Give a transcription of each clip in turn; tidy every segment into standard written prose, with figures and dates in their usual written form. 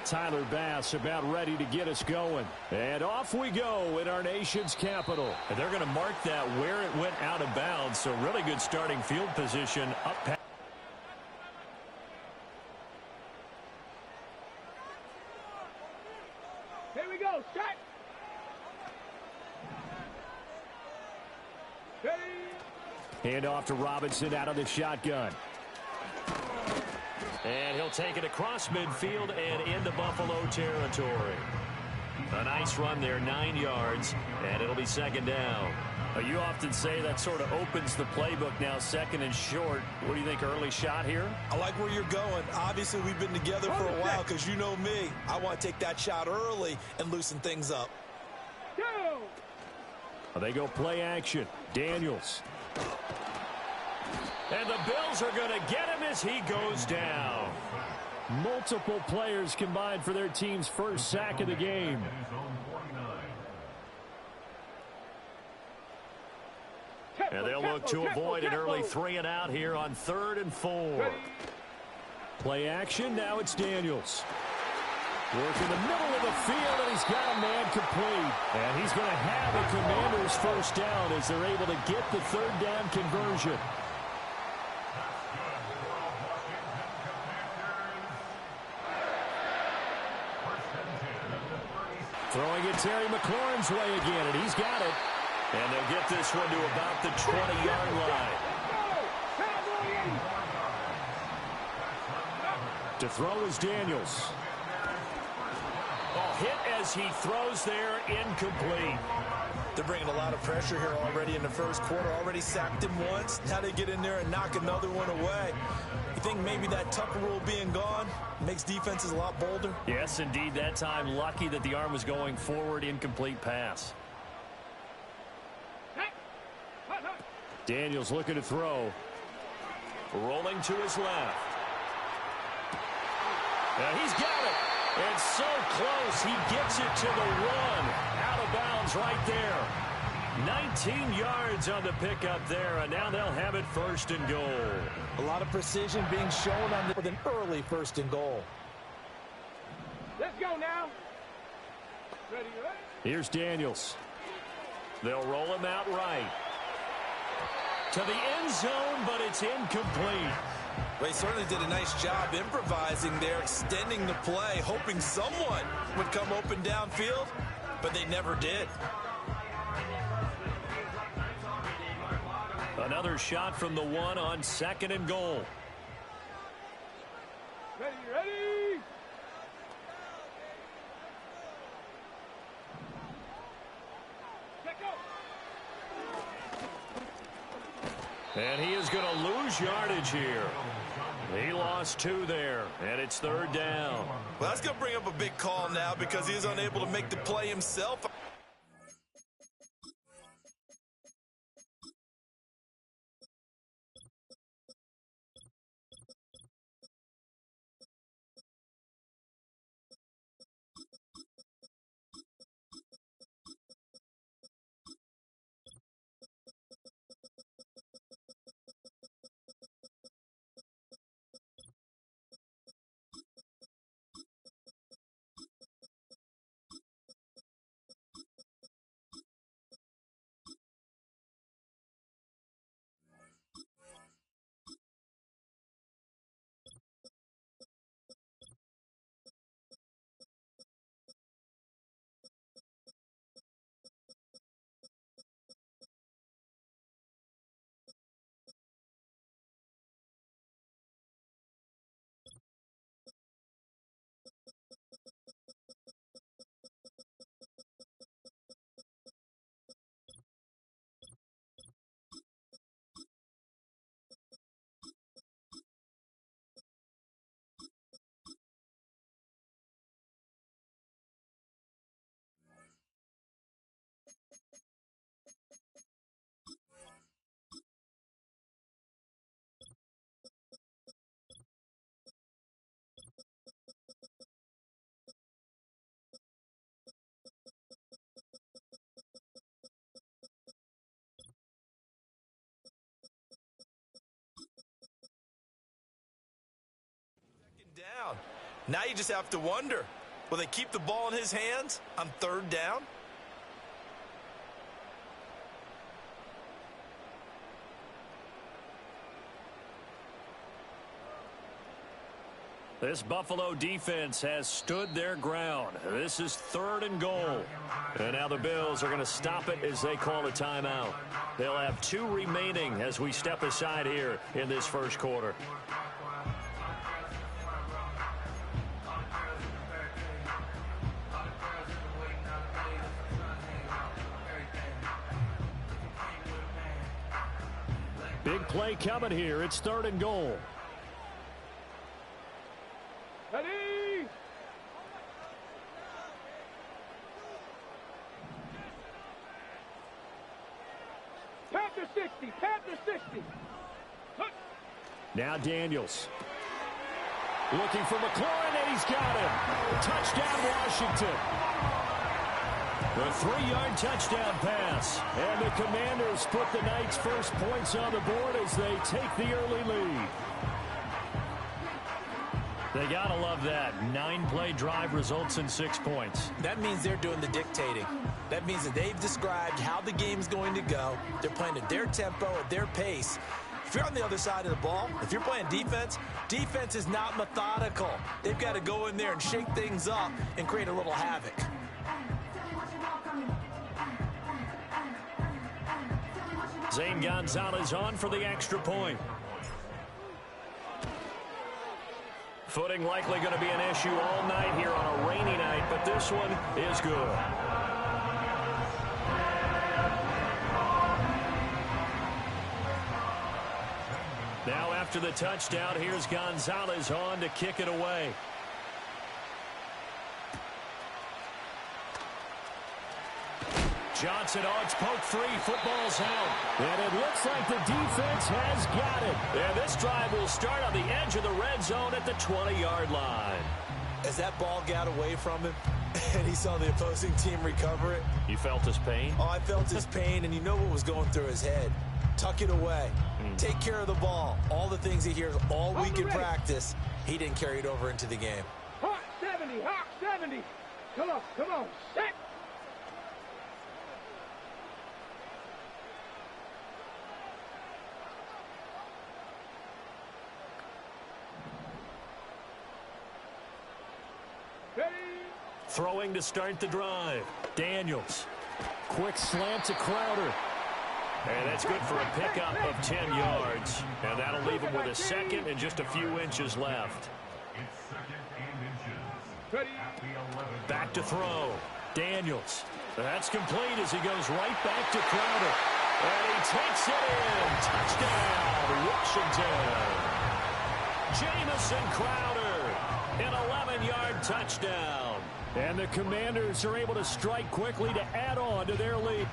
Tyler Bass about ready to get us going. And off we go in our nation's capital. And they're going to mark that where it went out of bounds. So really good starting field position up past. Here we go, strike. Hand off to Robinson out of the shotgun. And he'll take it across midfield and into Buffalo territory. A nice run there, 9 yards, and it'll be second down. You often say that sort of opens the playbook now, second and short. What do you think, early shot here? I like where you're going. Obviously, we've been together for a while because you know me. I want to take that shot early and loosen things up. They go play action. Daniels. And the Bills are going to get him as he goes down. Multiple players combined for their team's first sack of the game. And they'll look to avoid an early 3 and out here on 3rd and 4. Play action. Now it's Daniels. Work in the middle of the field, and he's got a man complete. And he's going to have a Commanders first down as they're able to get the 3rd down conversion. Throwing it Terry McLaurin's way again, and he's got it. And they'll get this one to about the 20-yard line. To throw is Daniels. Oh, hit as he throws there, incomplete. They're bringing a lot of pressure here already in the first quarter. Already sacked him once. Now they get in there and knock another one away. You think maybe that Tucker rule being gone makes defenses a lot bolder? Yes, indeed. That time, lucky that the arm was going forward, incomplete pass. Daniels looking to throw. Rolling to his left. And he's got it. It's so close. He gets it to the 1. Out of bounds right there. 19 yards on the pickup there, and now they'll have it 1st and goal. A lot of precision being shown on with an early 1st and goal. Let's go now. Ready? Here's Daniels. They'll roll him out right. To the end zone, but it's incomplete. Well, he certainly did a nice job improvising there, extending the play, hoping someone would come open downfield, but they never did. Another shot from the 1 on 2nd and goal. Ready? Check go. And he is going to lose yardage here. He lost 2 there, and it's 3rd down. Well, that's going to bring up a big call now because he is unable to make the play himself. Down. Now you just have to wonder, will they keep the ball in his hands on third down? This Buffalo defense has stood their ground. This is 3rd and goal. And now the Bills are going to stop it as they call a timeout. They'll have 2 remaining as we step aside here in this first quarter. Big play coming here. It's 3rd and goal. Ready? Panther 60, Panther 60. Now Daniels. Looking for McLaurin, and he's got him. Touchdown, Washington. The 3-yard touchdown pass. And the Commanders put the Knights' first points on the board as they take the early lead. They got to love that. 9-play drive results in 6 points. That means they're doing the dictating. That means that they've described how the game's going to go. They're playing at their tempo, at their pace. If you're on the other side of the ball, if you're playing defense, defense is not methodical. They've got to go in there and shake things up and create a little havoc. Zane Gonzalez on for the extra point. Footing likely going to be an issue all night here on a rainy night, but this one is good. Now after the touchdown, here's Gonzalez on to kick it away. Johnson, it's poked free. Football's out. And it looks like the defense has got it. And this drive will start on the edge of the red zone at the 20-yard line. As that ball got away from him and he saw the opposing team recover it. You felt his pain? Oh, I felt his pain, and you know what was going through his head. Tuck it away. Take care of the ball. All the things he hears all week in practice, he didn't carry it over into the game. Hawk 70, Hawk 70. Come on, set. Throwing to start the drive. Daniels. Quick slant to Crowder. And that's good for a pickup of 10 yards. And that'll leave him with a second and just a few inches left. Back to throw. Daniels. That's complete as he goes right back to Crowder. And he takes it in. Touchdown, Washington. Jamison Crowder. An 11-yard touchdown. And the Commanders are able to strike quickly to add on to their lead.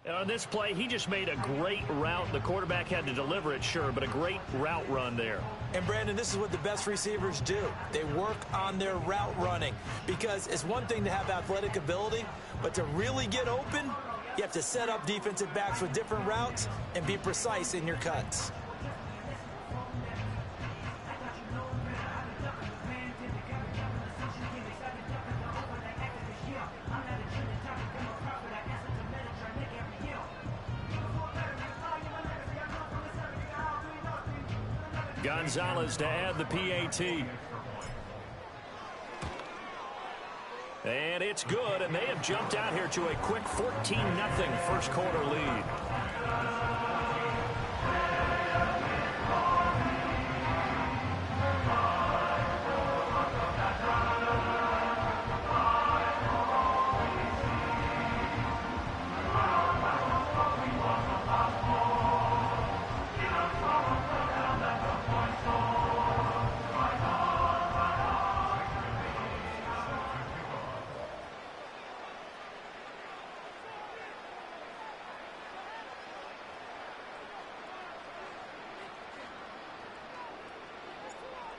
On this play, he just made a great route. The quarterback had to deliver it, sure, but a great route run there. And, Brandon, this is what the best receivers do. They work on their route running because it's one thing to have athletic ability, but to really get open, you have to set up defensive backs with different routes and be precise in your cuts. Gonzalez to add the PAT. And it's good, and they have jumped out here to a quick 14-0 first quarter lead.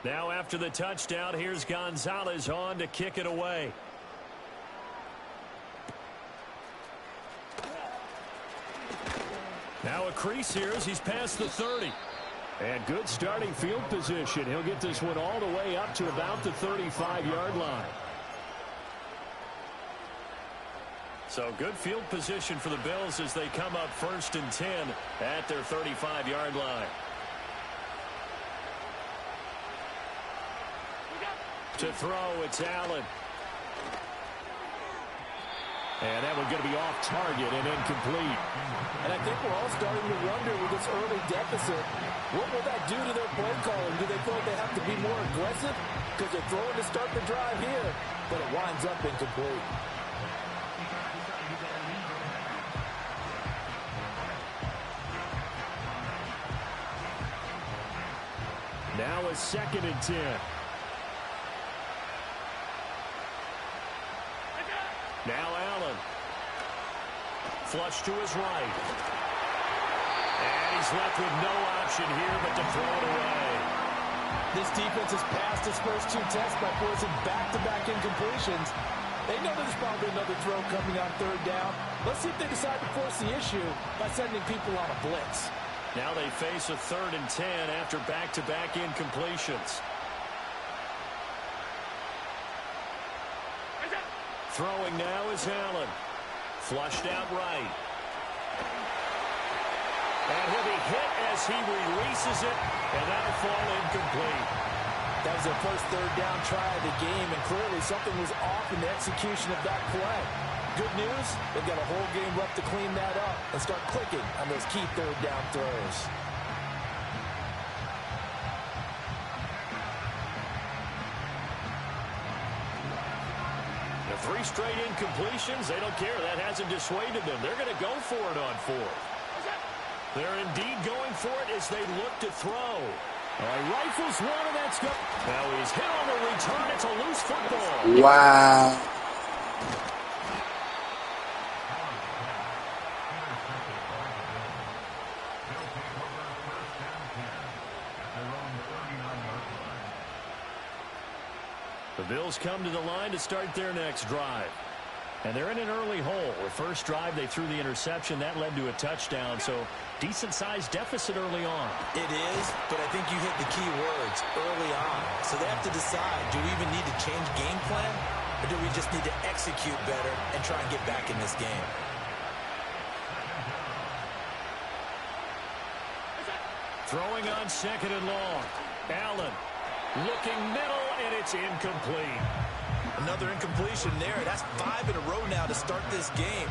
Now after the touchdown, here's Gonzalez on to kick it away. Now a crease here as he's past the 30. And good starting field position. He'll get this one all the way up to about the 35-yard line. So good field position for the Bills as they come up 1st and 10 at their 35-yard line. To throw, it's Allen. And that one's going to be off target and incomplete. And I think we're all starting to wonder with this early deficit, what will that do to their play calling? Do they feel like they have to be more aggressive? Because they're throwing to start the drive here, but it winds up incomplete. Now a 2nd and 10. Now Allen. Flush to his right. And he's left with no option here but to throw it away. This defense has passed its first 2 tests by forcing back-to-back incompletions. They know there's probably another throw coming on 3rd down. Let's see if they decide to force the issue by sending people on a blitz. Now they face a 3rd and 10 after back-to-back incompletions. Throwing now is Allen. Flushed out right. And he'll be hit as he releases it, and that'll fall incomplete. That was their first 3rd down try of the game, and clearly something was off in the execution of that play. Good news, they've got a whole game left to clean that up and start clicking on those key 3rd down throws. The 3 straight incompletions, they don't care. That hasn't dissuaded them. They're going to go for it on 4th. They're indeed going for it as they look to throw. Rifles one, and that's good. Now he's hit on the return. It's a loose football. Wow. The Bills come to the line to start their next drive. And they're in an early hole. The first drive, they threw the interception. That led to a touchdown, so decent-sized deficit early on. It is, but I think you hit the key words early on. So they have to decide, do we even need to change game plan, or do we just need to execute better and try and get back in this game? Throwing on 2nd and long. Allen looking middle, and it's incomplete. Another incompletion there. That's 5 in a row now to start this game.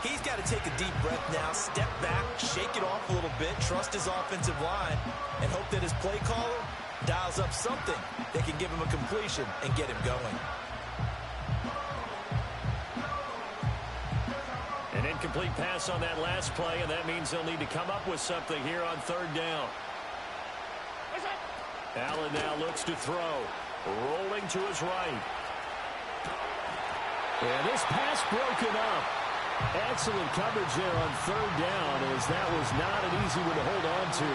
He's got to take a deep breath now, step back, shake it off a little bit, trust his offensive line, and hope that his play caller dials up something that can give him a completion and get him going. An incomplete pass on that last play, and that means they'll need to come up with something here on 3rd down. Allen now looks to throw. Rolling to his right. And this pass broken up. Excellent coverage there on third down, as that was not an easy one to hold on to.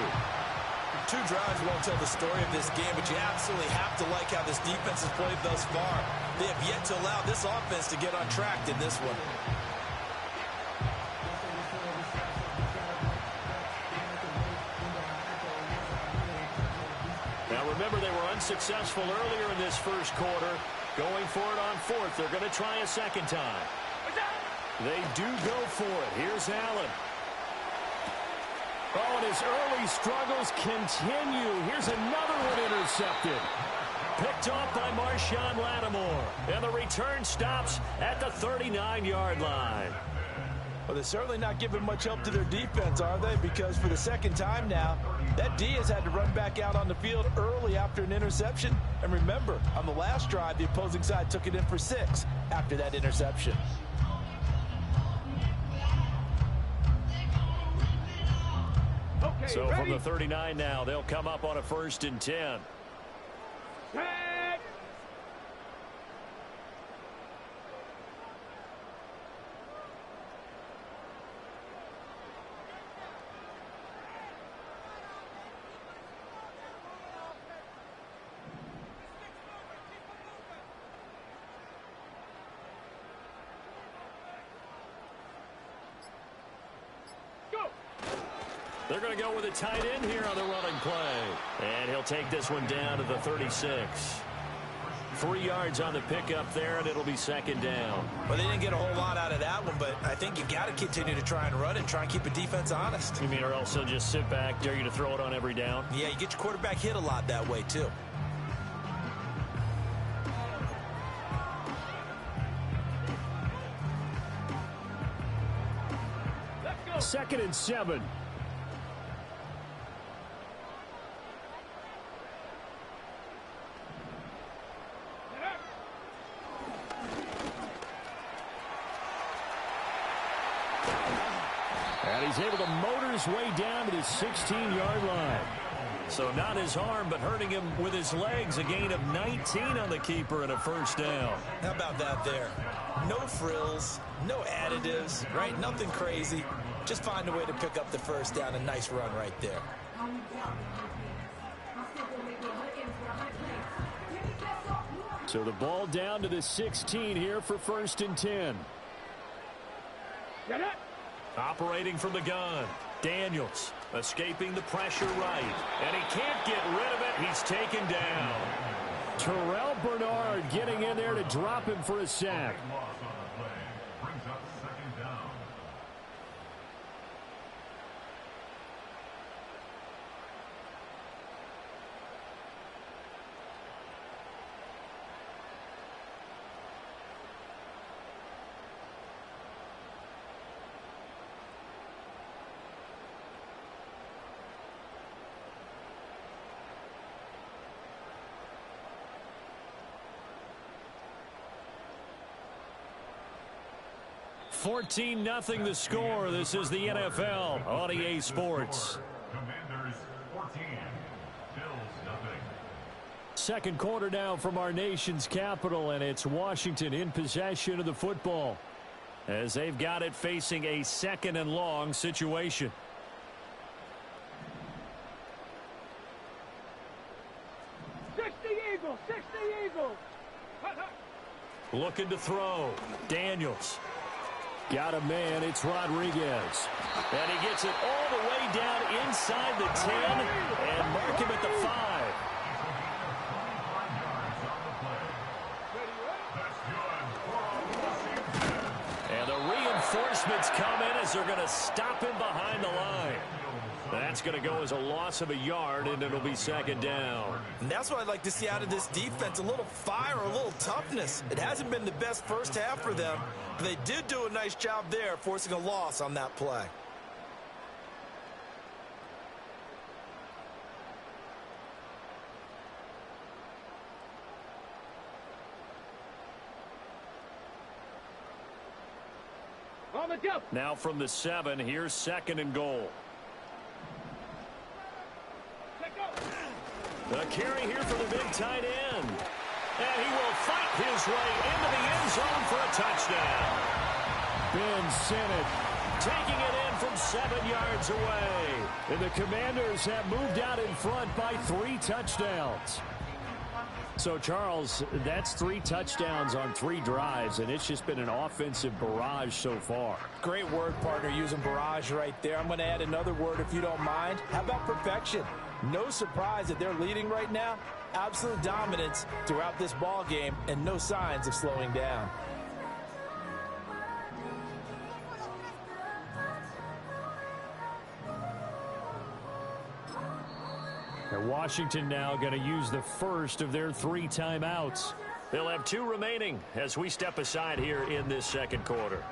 2 drives won't tell the story of this game, but you absolutely have to like how this defense has played thus far. They have yet to allow this offense to get on track in this one. Now remember, they were unsuccessful earlier in this first quarter. Going for it on fourth. They're going to try a second time. They do go for it. Here's Allen. Oh, and his early struggles continue. Here's another one intercepted. Picked off by Marshawn Lattimore. And the return stops at the 39-yard line. Well, they're certainly not giving much help to their defense, are they? Because for the second time now, that D has had to run back out on the field early after an interception. And remember, on the last drive, the opposing side took it in for 6 after that interception. Okay, So ready? from the 39 now, they'll come up on a 1st and 10. Tag. They're going to go with a tight end here on the running play. And he'll take this one down to the 36. 3 yards on the pickup there, and it'll be 2nd down. Well, they didn't get a whole lot out of that one, but I think you've got to continue to try and run and try and keep a defense honest. You mean, or else they'll just sit back, dare you to throw it on every down? Yeah, you get your quarterback hit a lot that way, too. Let's go. 2nd and 7. And he's able to motor his way down to the 16-yard line. So not his arm, but hurting him with his legs. A gain of 19 on the keeper and a 1st down. How about that there? No frills, no additives, right? Nothing crazy. Just find a way to pick up the 1st down. A nice run right there. So the ball down to the 16 here for 1st and 10. Get it. Operating from the gun. Daniels escaping the pressure right. And he can't get rid of it. He's taken down. Terrell Bernard getting in there to drop him for a sack. Fourteen 0 the score. This is the NFL on EA Sports. Commanders 14, Bills 0. 2nd quarter now from our nation's capital, and it's Washington in possession of the football, As they've got it facing a 2nd and long situation. Eagles. 60 Eagles. Looking to throw. Daniels. got a man. It's Rodriguez. And he gets it all the way down inside the 10 and mark him at the 5. And the reinforcements come in as they're going to stop him behind the line. That's going to go as a loss of a yard, and it'll be 2nd down. And that's what I'd like to see out of this defense, a little fire, a little toughness. It hasn't been the best first half for them, but they did do a nice job there, forcing a loss on that play. On the jump. Now from the 7, here's 2nd and goal. The carry here for the big tight end. And he will fight his way into the end zone for a touchdown. been sent it. Taking it in from 7 yards away. And the Commanders have moved out in front by 3 touchdowns. So, Charles, that's 3 touchdowns on 3 drives, and it's just been an offensive barrage so far. Great word, partner, using barrage right there. I'm going to add another word if you don't mind. How about perfection? No surprise that they're leading right now. Absolute dominance throughout this ball game and no signs of slowing down. And Washington now going to use the first of their 3 timeouts. They'll have 2 remaining as we step aside here in this second quarter.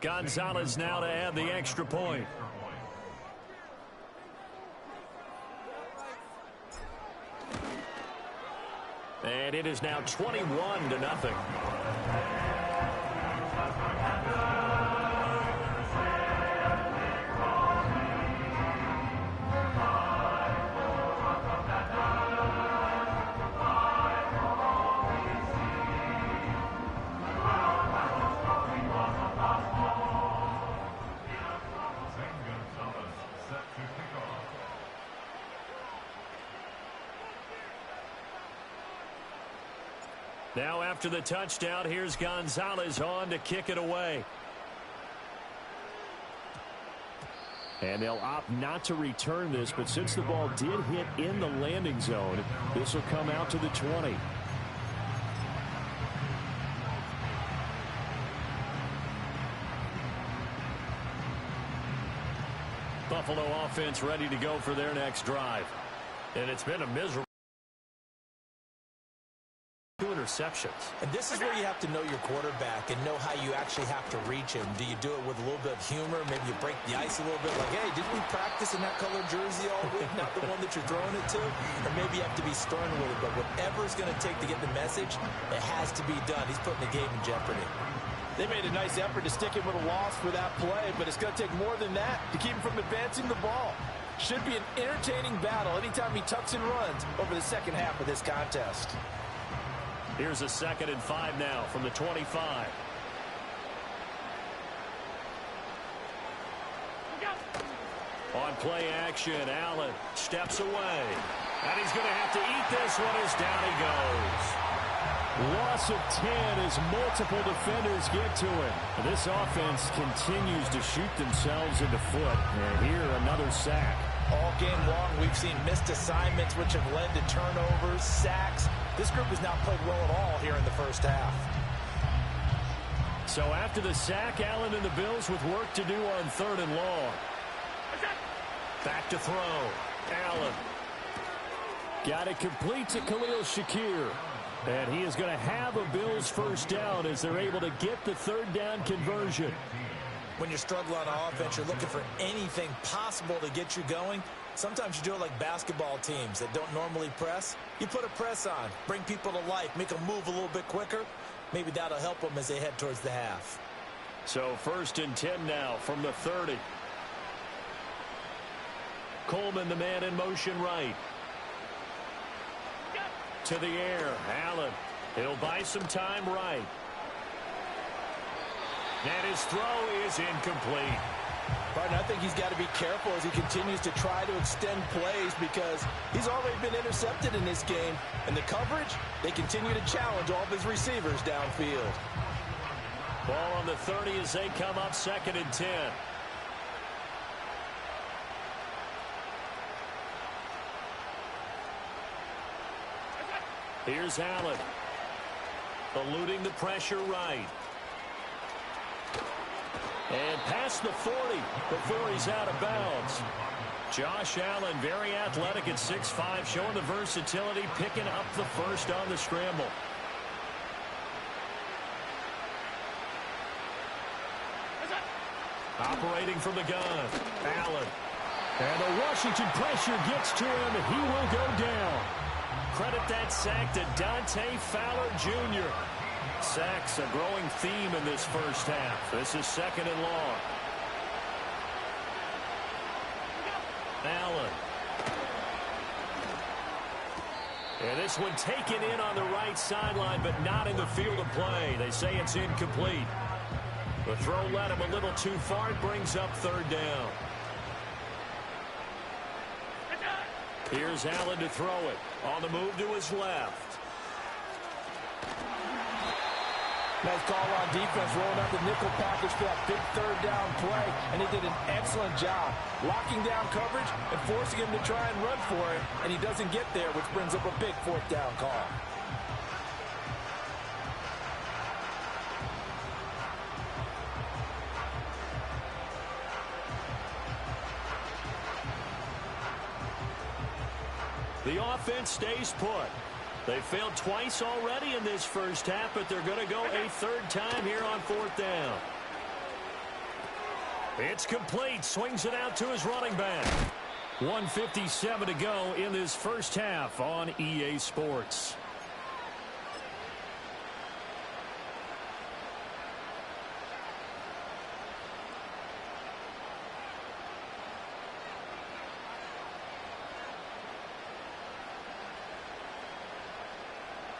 Gonzalez now to add the extra point. And it is now 21-0. Now after the touchdown, here's Gonzalez on to kick it away. And they'll opt not to return this, but since the ball did hit in the landing zone, this will come out to the 20. Buffalo offense ready to go for their next drive. And it's been a miserable 2 interceptions. And this is where you have to know your quarterback and know how you actually have to reach him. Do you do it with a little bit of humor? Maybe you break the ice a little bit like, hey, didn't we practice in that colored jersey all week? Not the one that you're throwing it to? Or maybe you have to be stern with it. But whatever it's going to take to get the message, it has to be done. He's putting the game in jeopardy. They made a nice effort to stick him with a loss for that play, but it's going to take more than that to keep him from advancing the ball. Should be an entertaining battle anytime he tucks and runs over the second half of this contest. Here's a 2nd and 5 now from the 25. On play action, Allen steps away. And he's going to have to eat this one as down he goes. Loss of 10 as multiple defenders get to it. This offense continues to shoot themselves in the foot. And here, another sack. All game long, we've seen missed assignments, which have led to turnovers, sacks. This group has not played well at all here in the first half. So after the sack, Allen and the Bills with work to do on 3rd and long. Back to throw. Allen. Got it complete to Khalil Shakir. And he is going to have a Bills first down as they're able to get the 3rd down conversion. When you're struggling on offense, you're looking for anything possible to get you going. Sometimes you do it like basketball teams that don't normally press. You put a press on, bring people to life, make them move a little bit quicker. Maybe that'll help them as they head towards the half. So 1st and 10 now from the 30. Coleman, the man in motion right. To the air, Allen. He'll buy some time right. And his throw is incomplete. Partner, I think he's got to be careful as he continues to try to extend plays because he's already been intercepted in this game. And the coverage, they continue to challenge all of his receivers downfield. Ball on the 30 as they come up 2nd and 10. Here's Allen. Eluding the pressure right. And past the 40 before he's out of bounds. Josh Allen, very athletic at 6'5", showing the versatility, picking up the first on the scramble. Operating from the gun, Allen. And the Washington pressure gets to him, and he will go down. Credit that sack to Dante Fowler Jr. Sacks a growing theme in this first half. This is 2nd and long. Allen. And this one taken in on the right sideline, but not in the field of play. They say it's incomplete. The throw led him a little too far. It brings up 3rd down. Here's Allen to throw it. On the move to his left. Nice call on defense, rolling out the nickel package for that big 3rd down play, and he did an excellent job locking down coverage and forcing him to try and run for it, and he doesn't get there, which brings up a big 4th down call. The offense stays put. They failed twice already in this first half, but they're going to go a 3rd time here on 4th down. It's complete. Swings it out to his running back. 1:57 to go in this first half on EA Sports.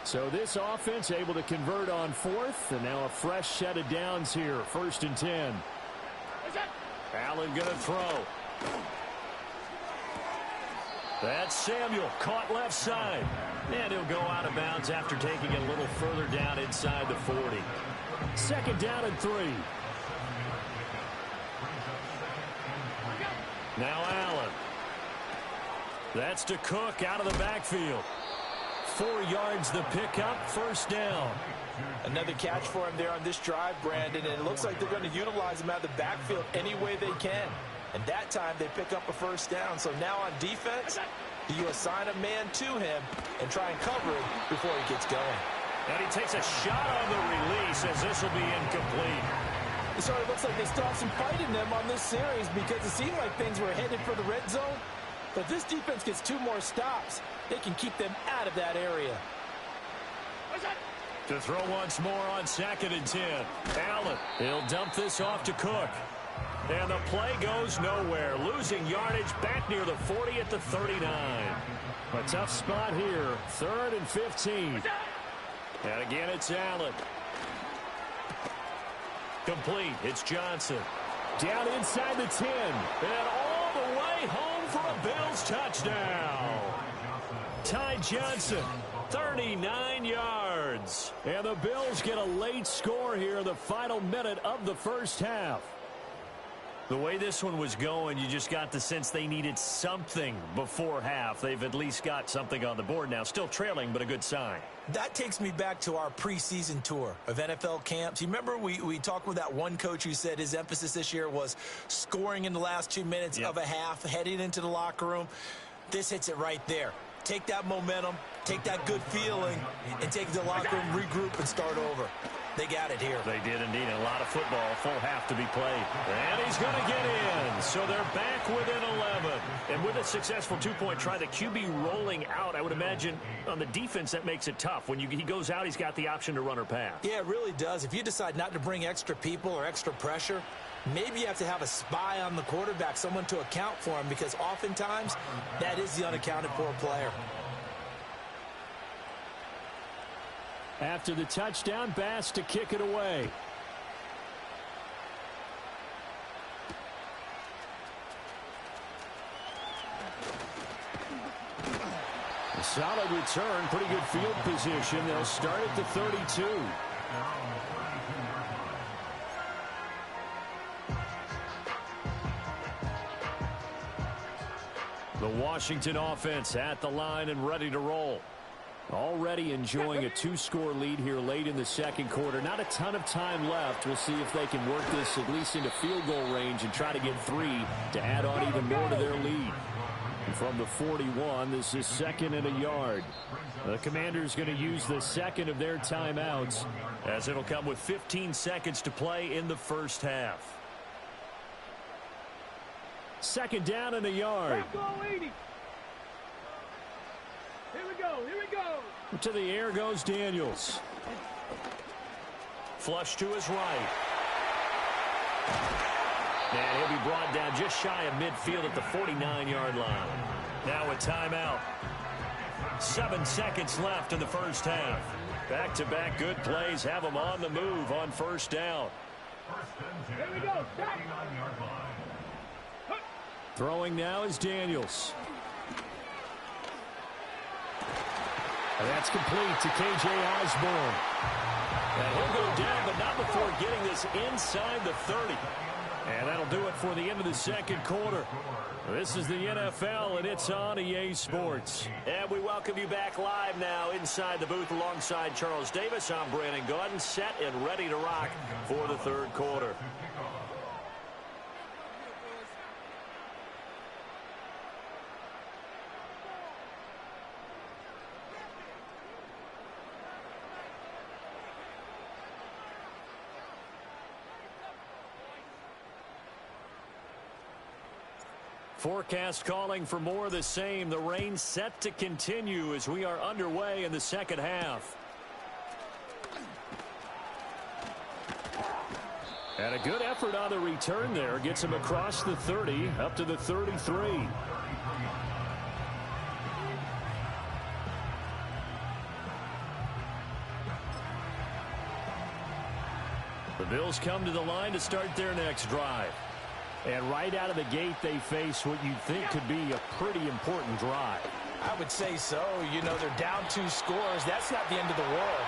So this offense able to convert on 4th, and now a fresh set of downs here. 1st and 10. Allen going to throw. That's Samuel, caught left side. And he'll go out of bounds after taking it a little further down inside the 40. 2nd down and 3. Now Allen. That's to Cook out of the backfield. 4 yards the pickup, 1st down. Another catch for him there on this drive, Brandon, and it looks like they're going to utilize him out of the backfield any way they can. And that time they pick up a 1st down. So now on defense, do you assign a man to him and try and cover it before he gets going? And he takes a shot on the release as this will be incomplete. It sort of looks like they still have some fight in them on this series because it seemed like things were headed for the red zone. But if this defense gets 2 more stops, they can keep them out of that area. To throw once more on 2nd and 10. Allen, he'll dump this off to Cook. And the play goes nowhere. Losing yardage back near the 40 at the 39. A tough spot here. 3rd and 15. And again, it's Allen. Complete. It's Johnson. Down inside the 10. And all the way home for a Bills touchdown. Ty Johnson, 39 yards. And the Bills get a late score here in the final minute of the first half. The way this one was going, you just got the sense they needed something before half. They've at least got something on the board now. Still trailing, but a good sign. That takes me back to our preseason tour of NFL camps. You remember we talked with that one coach who said his emphasis this year was scoring in the last 2 minutes of a half, heading into the locker room. This hits it right there. Take that momentum, take that good feeling, and take the locker room, regroup, and start over. They got it here. They did indeed. A lot of football, full half to be played. And he's going to get in. So they're back within 11. And with a successful 2-point try, the QB rolling out, I would imagine on the defense that makes it tough. When he goes out, he's got the option to run or pass. Yeah, it really does. If you decide not to bring extra people or extra pressure, maybe you have to have a spy on the quarterback, someone to account for him, because oftentimes that is the unaccounted for player. After the touchdown, Bass to kick it away. A solid return, pretty good field position. They'll start at the 32. The Washington offense at the line and ready to roll. Already enjoying a 2-score lead here late in the second quarter. Not a ton of time left. We'll see if they can work this at least into field goal range and try to get 3 to add on even more to their lead. And from the 41, this is 2nd and a yard. The Commanders going to use the second of their timeouts, as it'll come with 15 seconds to play in the first half. Second down and a yard. Go 80. Here we go. Here we go. To the air goes Daniels. Flush to his right. And he'll be brought down just shy of midfield at the 49-yard line. Now a timeout. 7 seconds left in the first half. Back-to-back good plays have them on the move on first down. Here we go. Stop. Throwing now is Daniels. And that's complete to K.J. Osborne. And he'll go down, but not before getting this inside the 30. And that'll do it for the end of the second quarter. This is the NFL, and it's on EA Sports. And we welcome you back live now inside the booth alongside Charles Davis. I'm Brandon Gaudin, set and ready to rock for the third quarter. Forecast calling for more of the same. The rain set to continue as we are underway in the second half. And a good effort on the return there. Gets him across the 30 up to the 33. The Bills come to the line to start their next drive. And right out of the gate, they face what you think could be a pretty important drive. I would say so. You know, they're down 2 scores. That's not the end of the world.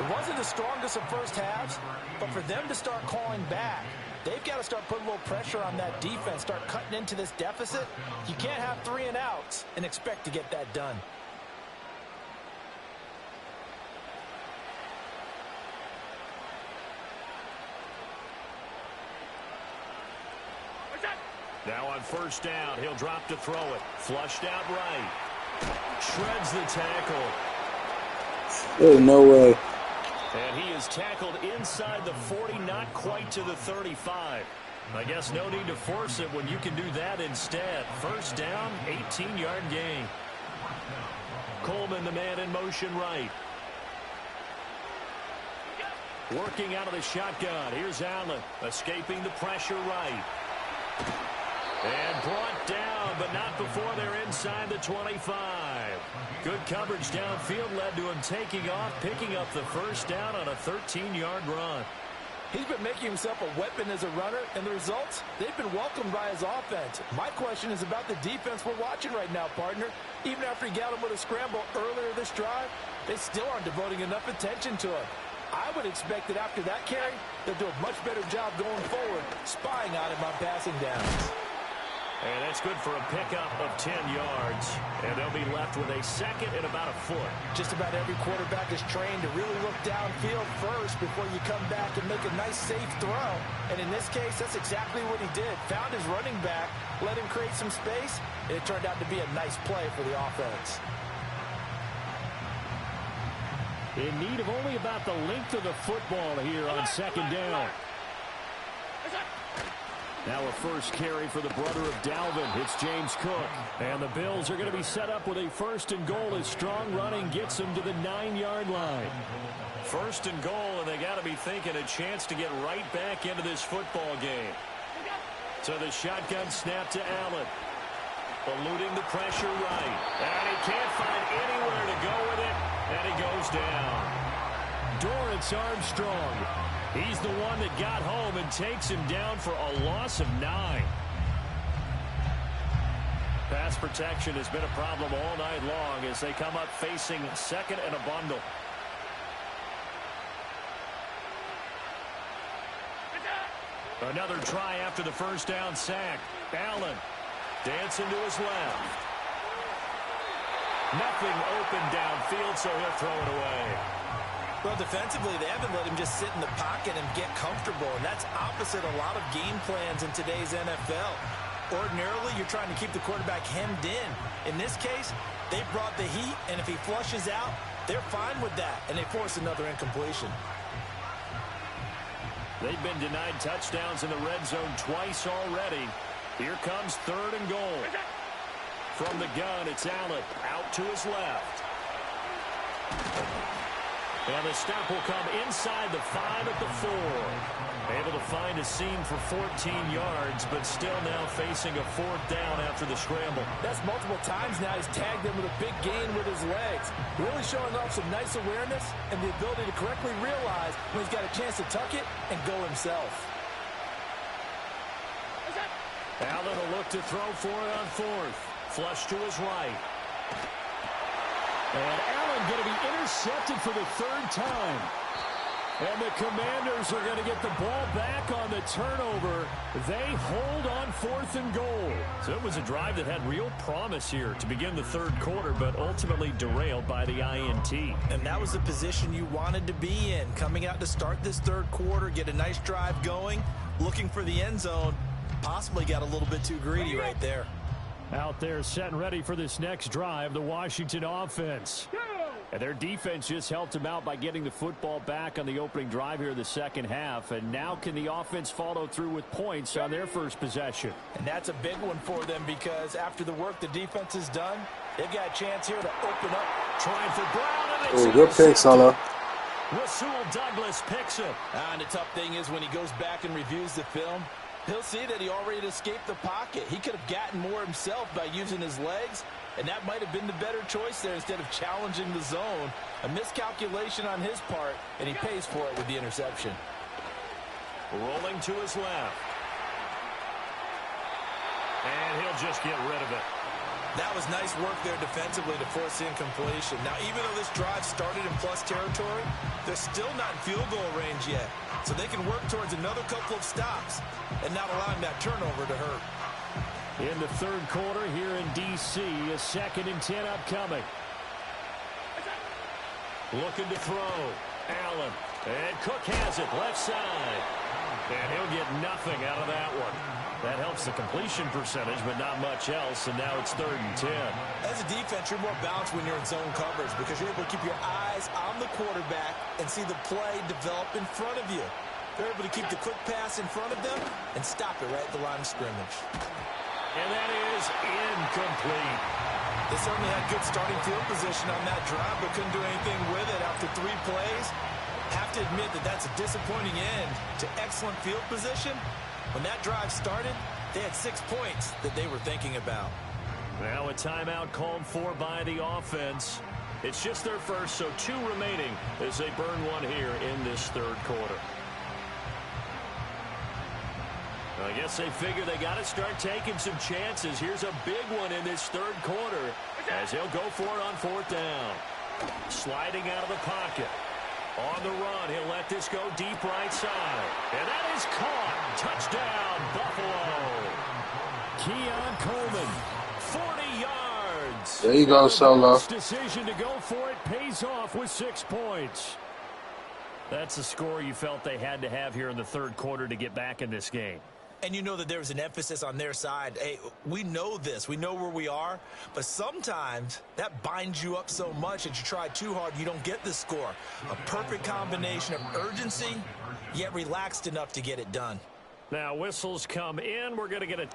It wasn't the strongest of first halves, but for them to start calling back, they've got to start putting a little pressure on that defense, start cutting into this deficit. You can't have 3 and outs and expect to get that done. Now on first down, he'll drop to throw it. Flushed out right. Shreds the tackle. Oh, no way. And he is tackled inside the 40, not quite to the 35. I guess no need to force it when you can do that instead. First down, 18-yard gain. Coleman, the man in motion right. Working out of the shotgun. Here's Allen, escaping the pressure right. And brought down, but not before they're inside the 25. Good coverage downfield led to him taking off, picking up the first down on a 13-yard run. He's been making himself a weapon as a runner, and the results, they've been welcomed by his offense. My question is about the defense we're watching right now, partner. Even after he got him with a scramble earlier this drive, they still aren't devoting enough attention to him. I would expect that after that carry, they'll do a much better job going forward, spying on him on passing downs. And that's good for a pickup of 10 yards. And they'll be left with a second and about a foot. Just about every quarterback is trained to really look downfield first before you come back and make a nice, safe throw. And in this case, that's exactly what he did. Found his running back, let him create some space, and it turned out to be a nice play for the offense. In need of only about the length of the football here on second down. Now a first carry for the brother of Dalvin. It's James Cook. And the Bills are going to be set up with a first and goal as strong running gets them to the 9-yard line. First and goal, and they got to be thinking a chance to get right back into this football game. So the shotgun snap to Allen. Eluding the pressure right. And he can't find anywhere to go with it. And he goes down. Dorrance Armstrong. He's the one that got home and takes him down for a loss of 9. Pass protection has been a problem all night long as they come up facing second and a bundle. Another try after the first down sack. Allen dancing to his left. Nothing open downfield, so he'll throw it away. Well, defensively, they haven't let him just sit in the pocket and get comfortable, and that's opposite a lot of game plans in today's NFL. Ordinarily, you're trying to keep the quarterback hemmed in. In this case, they brought the heat, and if he flushes out, they're fine with that, and they force another incompletion. They've been denied touchdowns in the red zone twice already. Here comes 3rd and goal. From the gun, it's Allen out to his left. And the stop will come inside the 5 at the 4. Able to find a seam for 14 yards, but still now facing a 4th down after the scramble. That's multiple times now he's tagged them with a big gain with his legs. Really showing off some nice awareness and the ability to correctly realize when he's got a chance to tuck it and go himself. Allen will look to throw for it on 4th. Flush to his right. And Allen going to be intercepted for the 3rd time. And the Commanders are going to get the ball back on the turnover. They hold on 4th and goal. So it was a drive that had real promise here to begin the 3rd quarter, but ultimately derailed by the INT. And that was the position you wanted to be in. Coming out to start this 3rd quarter, get a nice drive going, looking for the end zone. Possibly got a little bit too greedy right there. Out there set and ready for this next drive, the Washington offense. And their defense just helped them out by getting the football back on the opening drive here in the 2nd half. And now can the offense follow through with points on their first possession? And that's a big one for them because after the work the defense has done, they've got a chance here to open up. Trying for Brown. And Oh, good pick, Solo. Rasul Douglas picks him. And the tough thing is when he goes back and reviews the film, he'll see that he already escaped the pocket. He could have gotten more himself by using his legs, and that might have been the better choice there instead of challenging the zone. A miscalculation on his part, and he pays for it with the interception. Rolling to his left. And he'll just get rid of it. That was nice work there defensively to force the incompletion. Now, even though this drive started in plus territory, they're still not in field goal range yet. So they can work towards another couple of stops and not allowing that turnover to hurt. In the 3rd quarter here in D.C., a 2nd and 10 upcoming. Looking to throw. Allen. And Cook has it left side. And he'll get nothing out of that one. That helps the completion percentage, but not much else, and now it's 3rd and 10. As a defense, you're more balanced when you're in zone coverage because you're able to keep your eyes on the quarterback and see the play develop in front of you. They're able to keep the quick pass in front of them and stop it right at the line of scrimmage. And that is incomplete. They certainly had good starting field position on that drive, but couldn't do anything with it after 3 plays. Have to admit that that's a disappointing end to excellent field position. When that drive started, they had 6 points that they were thinking about. Now a timeout called for by the offense. It's just their first, so 2 remaining as they burn one here in this 3rd quarter. I guess they figure they got to start taking some chances. Here's a big one in this 3rd quarter as he'll go for it on 4th down. Sliding out of the pocket. On the run, he'll let this go deep right side. And that is caught. Touchdown, Buffalo. Keon Coleman. 40 yards. There you go, Solo. Decision to go for it pays off with 6 points. That's the score you felt they had to have here in the 3rd quarter to get back in this game. And you know that there was an emphasis on their side. Hey, we know this. We know where we are. But sometimes that binds you up so much that you try too hard, you don't get the score. A perfect combination of urgency, yet relaxed enough to get it done. Now whistles come in. We're going to get a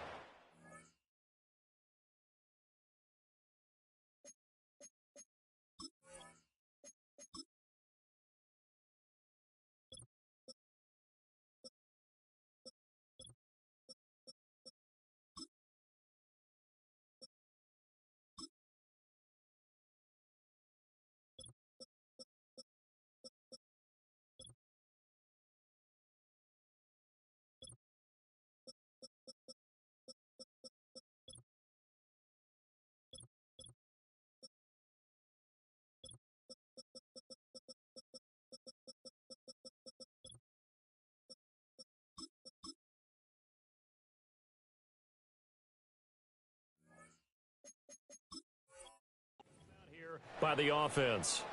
by the offense.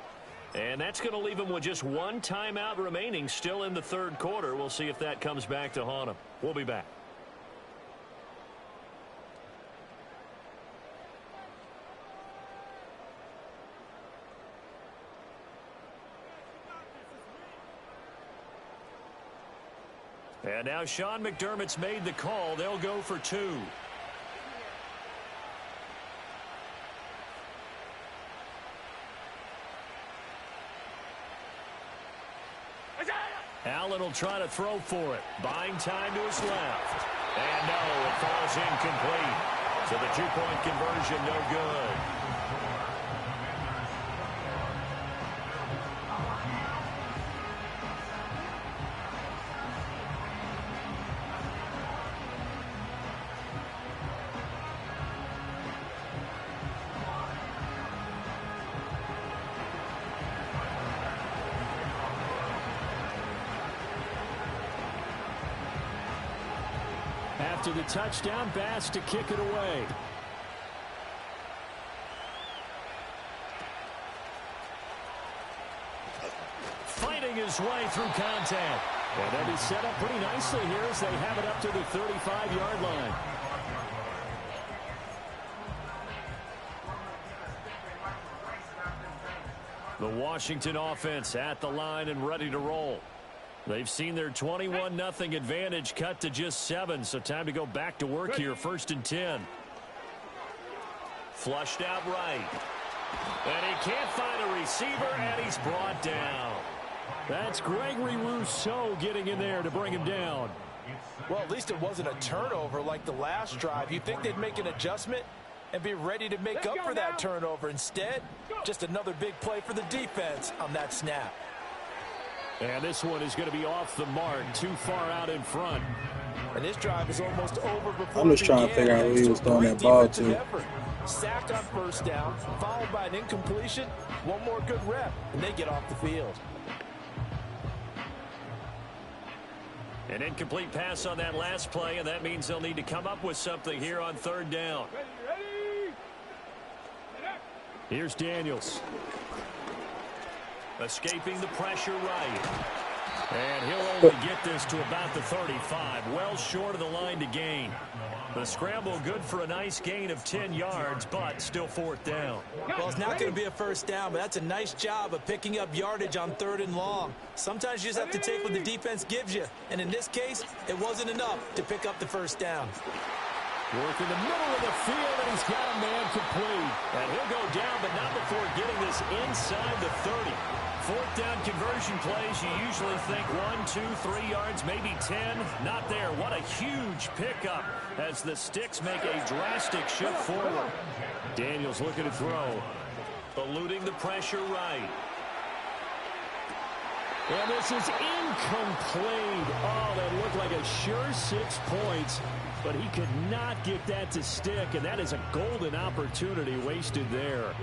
And that's going to leave them with just 1 timeout remaining still in the 3rd quarter. We'll see if that comes back to haunt them. We'll be back. And now Sean McDermott's made the call. They'll go for 2. Allen will try to throw for it. Buying time to his left. And no, it falls incomplete. So the 2-point conversion no good. After the touchdown, Bass to kick it away. Fighting his way through contact. And that is set up pretty nicely here as they have it up to the 35-yard line. The Washington offense at the line and ready to roll. They've seen their 21-0 advantage cut to just 7, so time to go back to work here. 1st and 10. Flushed out right. And he can't find a receiver, and he's brought down. That's Gregory Rousseau getting in there to bring him down. Well, at least it wasn't a turnover like the last drive. You'd think they'd make an adjustment and be ready to make up for that turnover. Instead, just another big play for the defense on that snap. And this one is going to be off the mark, too far out in front. And this drive is almost over before I'm just trying to figure out who he was throwing that ball to. Sack on 1st down, followed by an incompletion. One more good rep, and they get off the field. An incomplete pass on that last play, and that means they'll need to come up with something here on 3rd down. Here's Daniels. Escaping the pressure right. And he'll only get this to about the 35. Well short of the line to gain. The scramble good for a nice gain of 10 yards, but still 4th down. Well, it's not going to be a 1st down, but that's a nice job of picking up yardage on 3rd and long. Sometimes you just have to take what the defense gives you. And in this case, it wasn't enough to pick up the 1st down. Work in the middle of the field, and he's got a man complete. And he'll go down, but not before getting this inside the 30. 4th down conversion plays, you usually think 1, 2, 3 yards, maybe 10. Not there. What a huge pickup as the Sticks make a drastic shift forward. Daniels looking to throw. Eluding the pressure right. And this is incomplete. Oh, that looked like a sure 6 points. But he could not get that to stick, and that is a golden opportunity wasted there.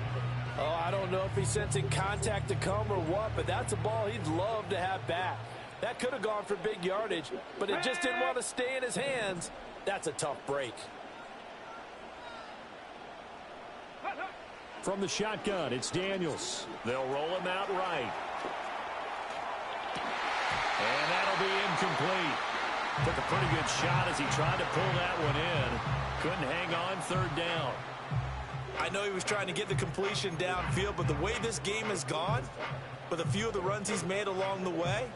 Oh, I don't know if he's sensing contact to come or what, but that's a ball he'd love to have back. That could have gone for big yardage, but it just didn't want to stay in his hands. That's a tough break. From the shotgun, it's Daniels. They'll roll him out right. And that'll be incomplete. Took a pretty good shot as he tried to pull that one in. Couldn't hang on 3rd down. I know he was trying to get the completion downfield, but the way this game has gone, with a few of the runs he's made along the way,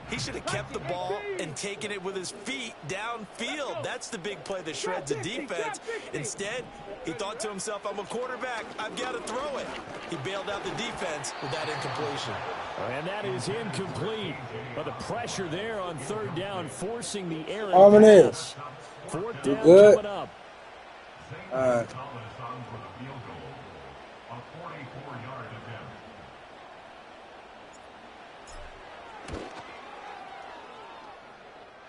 he should have kept the ball and taken it with his feet downfield. That's the big play that shreds the defense. Instead, he thought to himself, I'm a quarterback, I've got to throw it. He bailed out the defense with that incompletion. And that is incomplete. But the pressure there on 3rd down, forcing the error. 4th down coming up.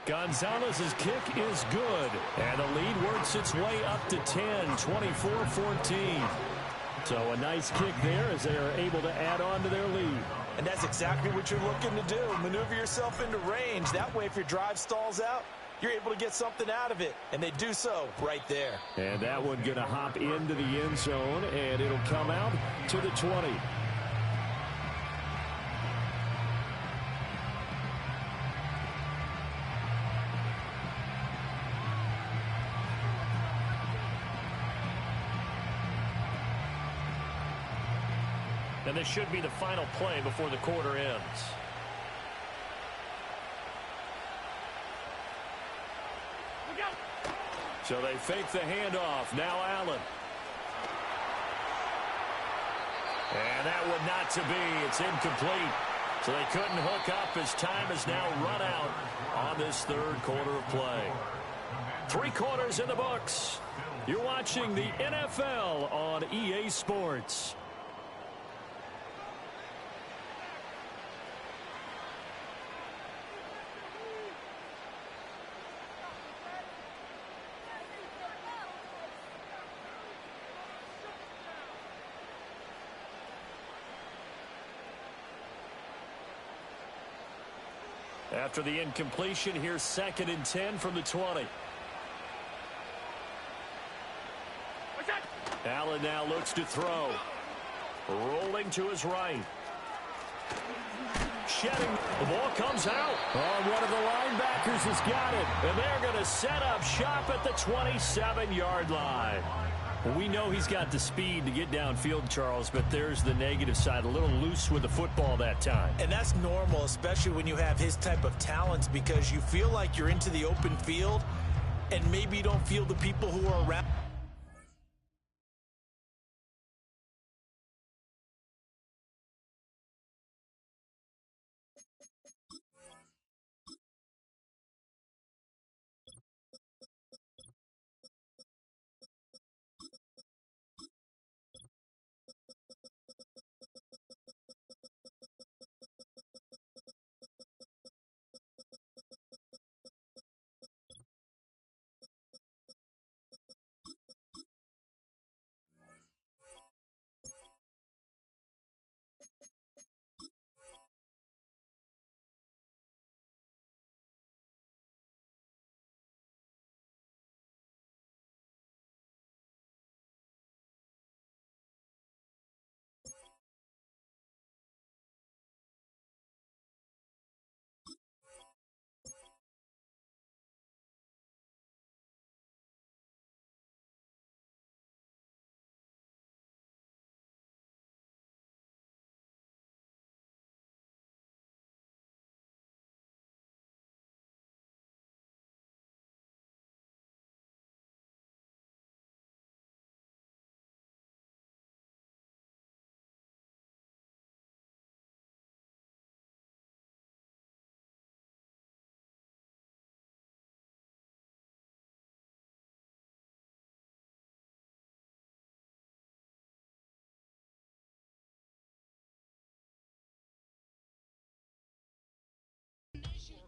Gonzalez's kick is good. And the lead works its way up to 10, 24-14. So a nice kick there as they are able to add on to their lead. And that's exactly what you're looking to do. Maneuver yourself into range. That way, if your drive stalls out, you're able to get something out of it. And they do so right there. And that one going to hop into the end zone, and it'll come out to the 20. And this should be the final play before the quarter ends. So they fake the handoff. Now Allen. And that would not to be. It's incomplete. So they couldn't hook up as time has now run out on this third quarter of play. 3 quarters in the books. You're watching the NFL on EA Sports. After the incompletion, here's 2nd and 10 from the 20. Allen now looks to throw. Rolling to his right. Shedding. The ball comes out. Oh, one of the linebackers has got it. And they're going to set up shop at the 27-yard line. We know he's got the speed to get downfield, Charles, but there's the negative side. A little loose with the football that time. And that's normal, especially when you have his type of talents, because you feel like you're into the open field, and maybe you don't feel the people who are around.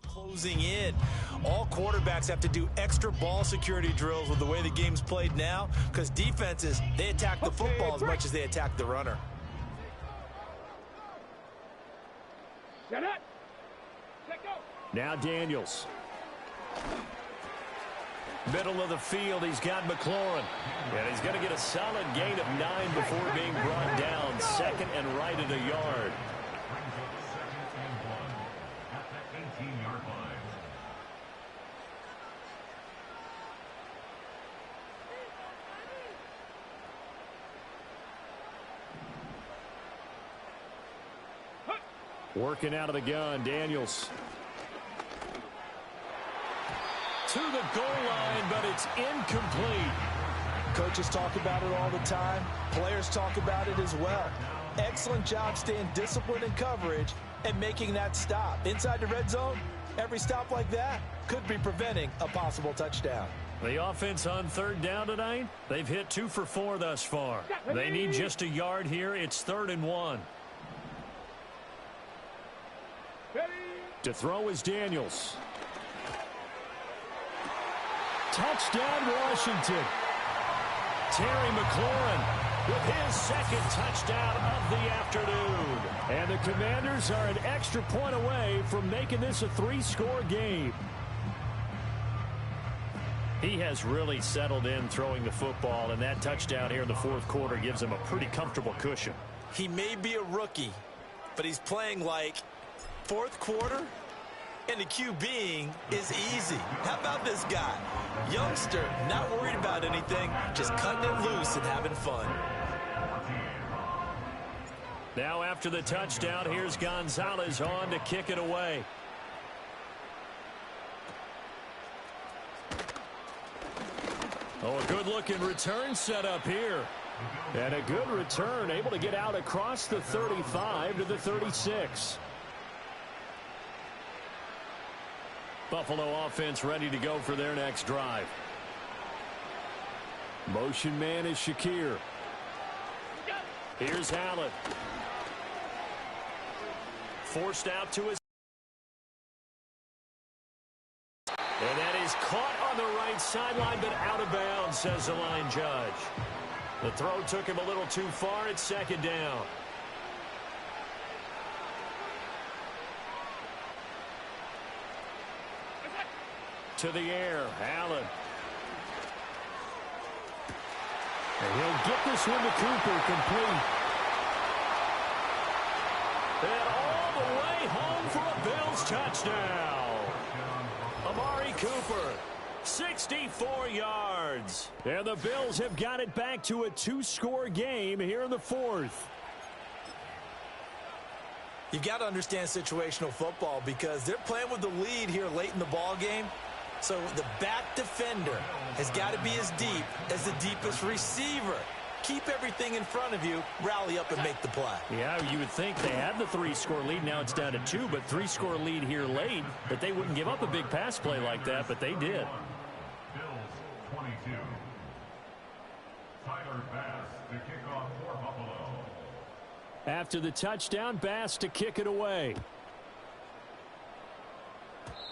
Closing in. All quarterbacks have to do extra ball security drills with the way the game's played now, because defenses, they attack the football as much as they attack the runner. Now Daniels. Middle of the field, he's got McLaurin. And he's going to get a solid gain of 9 before being brought down. 2nd and right at a yard. Working out of the gun, Daniels. To the goal line, but it's incomplete. Coaches talk about it all the time. Players talk about it as well. Excellent job staying disciplined in coverage and making that stop. Inside the red zone, every stop like that could be preventing a possible touchdown. The offense on 3rd down tonight, they've hit 2 for 4 thus far. They need just a yard here. It's 3rd and 1. To throw is Daniels. Touchdown, Washington. Terry McLaurin with his 2nd touchdown of the afternoon. And the Commanders are an extra point away from making this a 3-score game. He has really settled in throwing the football, and that touchdown here in the 4th quarter gives him a pretty comfortable cushion. He may be a rookie, but he's playing like 4th quarter, and the QBing is easy. How about this guy? Youngster, not worried about anything, just cutting it loose and having fun. Now after the touchdown, here's Gonzalez on to kick it away. Oh, a good-looking return set up here. And a good return, able to get out across the 35 to the 36. Buffalo offense ready to go for their next drive. Motion man is Shakir. Here's Allen. Forced out to his. And that is caught on the right sideline, but out of bounds, says the line judge. The throw took him a little too far. It's second down. To the air, Allen. And he'll get this one to Cooper, complete. And all the way home for a Bills touchdown. Amari Cooper, 64 yards. And the Bills have got it back to a two-score game here in the fourth. You've got to understand situational football because they're playing with the lead here late in the ball game. So the back defender has got to be as deep as the deepest receiver. Keep everything in front of you, rally up and make the play. Yeah, you would think they had the three-score lead. Now it's down to two, but three-score lead here late, that they wouldn't give up a big pass play like that, but they did. Bills 22. Tyler Bass to kick off for Buffalo. After the touchdown, Bass to kick it away.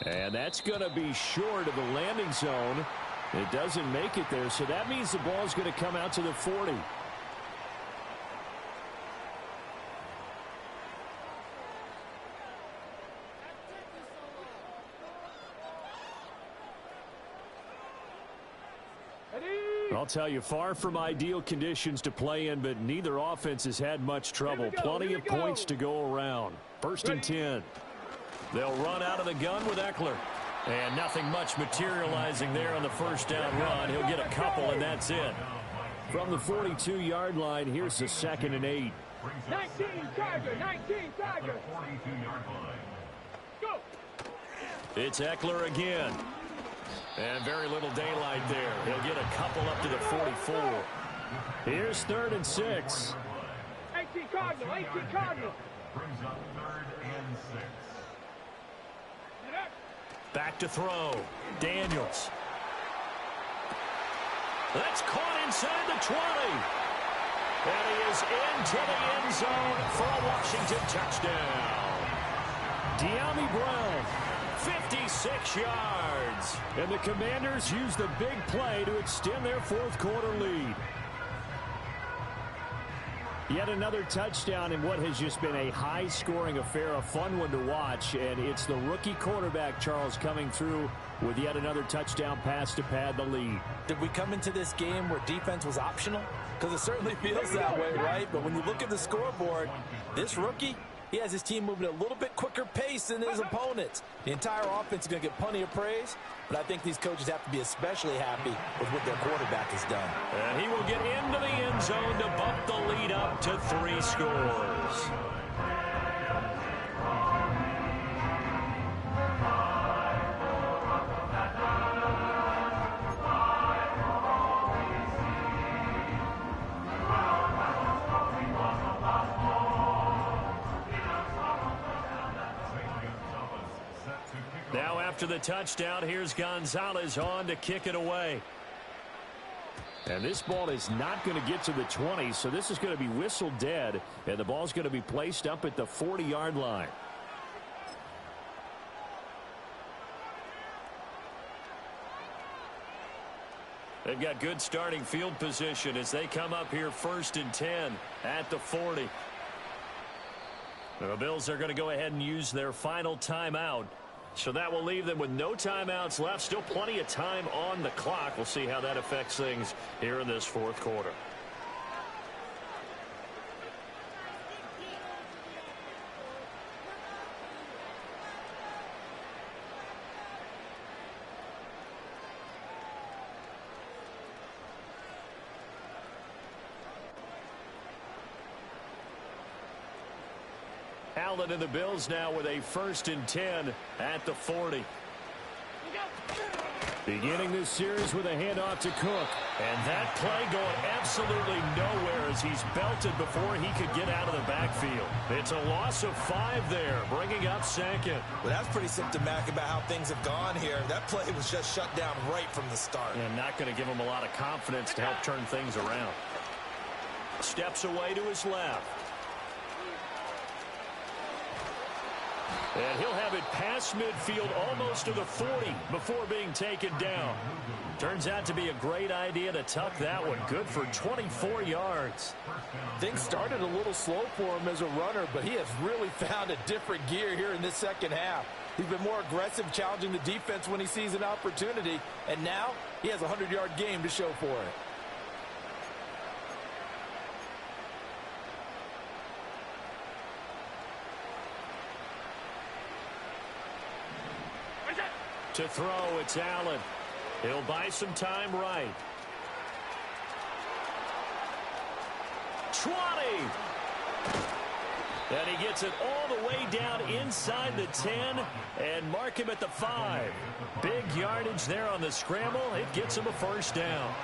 And that's going to be short of the landing zone. It doesn't make it there, so that means the ball's going to come out to the 40. I'll tell you, far from ideal conditions to play in, but neither offense has had much trouble. Plenty of points to go around. First and 10. They'll run out of the gun with Eckler. And nothing much materializing there on the first down run. He'll get a couple, and that's it. From the 42-yard line, here's the 2nd and 8. 19 Tiger, 19 Tiger. 42-yard line. Go. It's Eckler again. And very little daylight there. He'll get a couple up to the 44. Here's 3rd and 6. 18 Cardinal, 18 Cardinal. Brings up 3rd and 6. Back to throw. Daniels. That's caught inside the 20. And he is into the end zone for a Washington touchdown. De'Ami Brown, 56 yards. And the Commanders use the big play to extend their fourth quarter lead. Yet another touchdown in what has just been a high-scoring affair, a fun one to watch, and it's the rookie quarterback, Charles, coming through with yet another touchdown pass to pad the lead. Did we come into this game where defense was optional? Because it certainly feels that way, right? But when you look at the scoreboard, this rookie, he has his team moving at a little bit quicker pace than his opponents. The entire offense is going to get plenty of praise, but I think these coaches have to be especially happy with what their quarterback has done. And he will get into the end zone to bump the lead up to 3 scores. Now after the touchdown, here's Gonzalez on to kick it away. And this ball is not going to get to the 20, so this is going to be whistled dead, and the ball's going to be placed up at the 40-yard line. They've got good starting field position as they come up here 1st and 10 at the 40. The Bills are going to go ahead and use their final timeout. So that will leave them with no timeouts left. Still plenty of time on the clock. We'll see how that affects things here in this fourth quarter. Allen and the Bills now with a 1st and 10 at the 40. Beginning this series with a handoff to Cook. And that play going absolutely nowhere as he's belted before he could get out of the backfield. It's a loss of 5 there, bringing up second. Well, that's pretty symptomatic about how things have gone here. That play was just shut down right from the start. And not going to give him a lot of confidence to help turn things around. Steps away to his left. And he'll have it past midfield almost to the 40 before being taken down. Turns out to be a great idea to tuck that one. Good for 24 yards. Things started a little slow for him as a runner, but he has really found a different gear here in this second half. He's been more aggressive, challenging the defense when he sees an opportunity, and now he has a 100-yard game to show for it. To throw, it's Allen. He'll buy some time right. 20. And he gets it all the way down inside the 10 and mark him at the 5. Big yardage there on the scramble. It gets him a first down.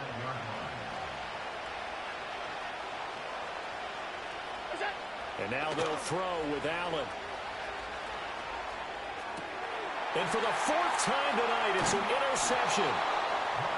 And now they'll throw with Allen. And for the 4th time tonight, it's an interception.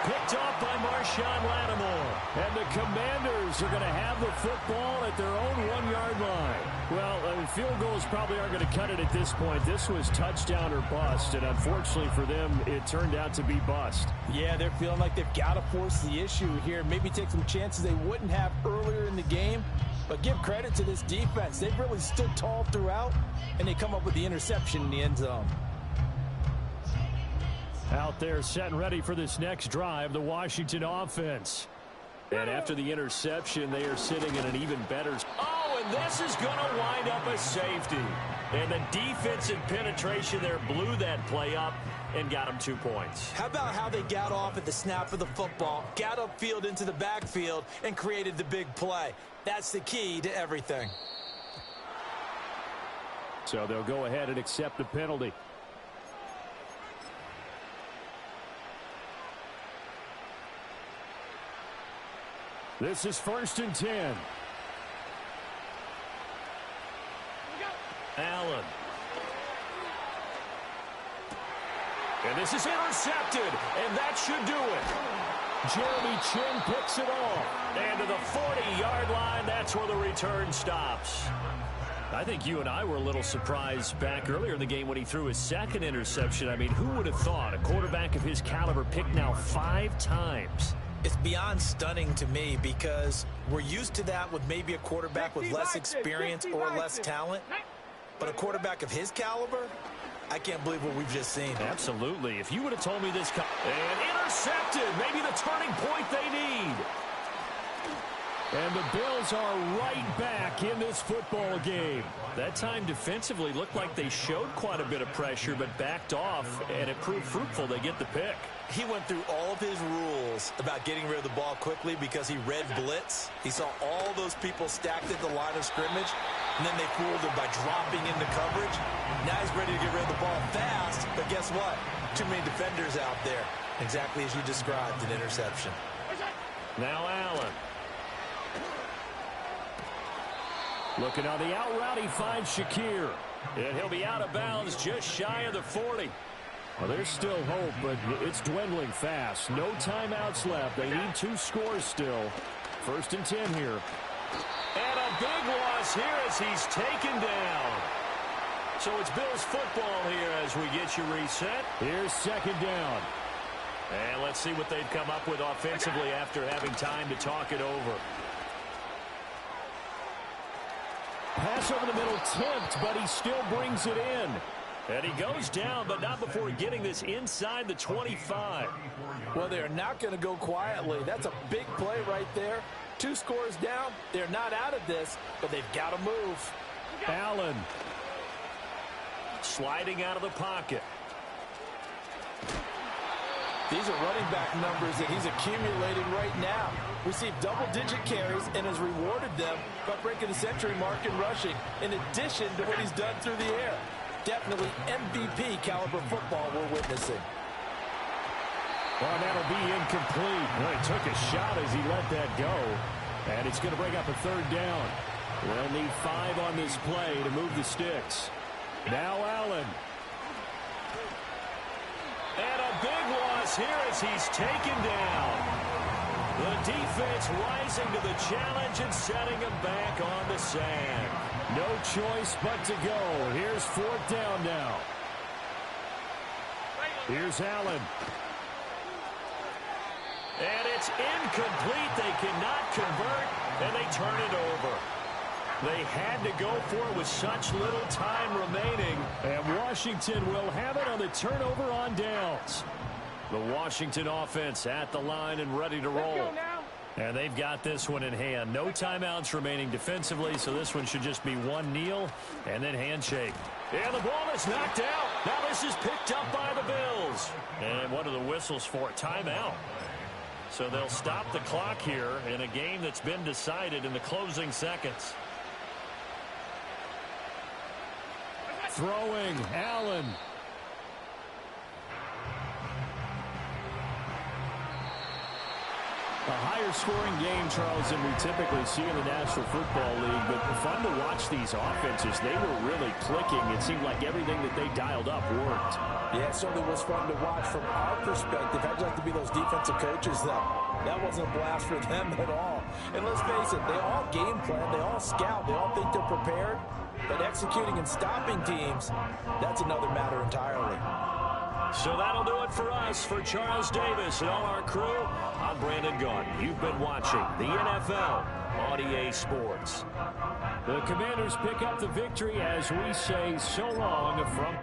Picked off by Marshawn Lattimore. And the Commanders are going to have the football at their own 1-yard line. Well, field goals probably aren't going to cut it at this point. This was touchdown or bust, and unfortunately for them, it turned out to be bust. Yeah, they're feeling like they've got to force the issue here. Maybe take some chances they wouldn't have earlier in the game. But give credit to this defense. They've really stood tall throughout, and they come up with the interception in the end zone. Out there set and ready for this next drive, the Washington offense. And after the interception, they are sitting in an even better... Oh, and this is going to wind up a safety. And the defensive penetration there blew that play up and got him 2 points. How about how they got off at the snap of the football, got upfield into the backfield, and created the big play? That's the key to everything. So they'll go ahead and accept the penalty. This is 1st and 10. Allen. And this is intercepted, and that should do it. Jeremy Chin picks it off. And to the 40-yard line, that's where the return stops. I think you and I were a little surprised back earlier in the game when he threw his 2nd interception. I mean, who would have thought a quarterback of his caliber picked now 5 times? It's beyond stunning to me because we're used to that with maybe a quarterback with less experience or less talent. But a quarterback of his caliber, I can't believe what we've just seen. Absolutely. If you would have told me this... And intercepted. Maybe the turning point they need. And the Bills are right back in this football game. That time defensively looked like they showed quite a bit of pressure but backed off, and it proved fruitful. They get the pick. He went through all of his rules about getting rid of the ball quickly because he read blitz. He saw all those people stacked at the line of scrimmage, and then they fooled him by dropping into coverage. Now he's ready to get rid of the ball fast, but guess what? Too many defenders out there. Exactly as you described, an interception. Now Allen. Looking on the out route, he finds Shakir. And he'll be out of bounds just shy of the 40. Well, there's still hope, but it's dwindling fast. No timeouts left. They need 2 scores still. 1st and 10 here. And a big loss here as he's taken down. So it's Bills football here as we get you reset. Here's 2nd down. And let's see what they've come up with offensively after having time to talk it over. Pass over the middle tipped, but he still brings it in. And he goes down, but not before getting this inside the 25. Well, they're not going to go quietly. That's a big play right there. 2 scores down. They're not out of this, but they've got to move. Allen. Sliding out of the pocket. These are running back numbers that he's accumulating right now. Received double-digit carries and has rewarded them by breaking the century mark in rushing, in addition to what he's done through the air. Definitely MVP caliber football we're witnessing. Well, that'll be incomplete. Well, he took a shot as he let that go. And it's going to bring up a third down. They'll need 5 on this play to move the sticks. Now Allen. And a big loss here as he's taken down. The defense rising to the challenge and setting him back on the sand. No choice but to go. Here's 4th down now. Here's Allen. And it's incomplete. They cannot convert, and they turn it over. They had to go for it with such little time remaining. And Washington will have it on the turnover on downs. The Washington offense at the line and ready to roll. And they've got this one in hand. No timeouts remaining defensively, so this one should just be one kneel and then handshake. And the ball is knocked out. Now this is picked up by the Bills. And what are the whistles for? Timeout. So they'll stop the clock here in a game that's been decided in the closing seconds. Throwing, Allen. A higher-scoring game, Charles, than we typically see in the National Football League, but fun to watch these offenses. They were really clicking. It seemed like everything that they dialed up worked. Yeah, it certainly was fun to watch from our perspective. How'd you like to be those defensive coaches, though? That wasn't a blast for them at all. And let's face it, they all game plan, they all scout, they all think they're prepared. But executing and stopping teams, that's another matter entirely. So that'll do it for us. For Charles Davis and all our crew, I'm Brandon Gaudin. You've been watching the NFL on EA Sports. The Commanders pick up the victory as we say so long from...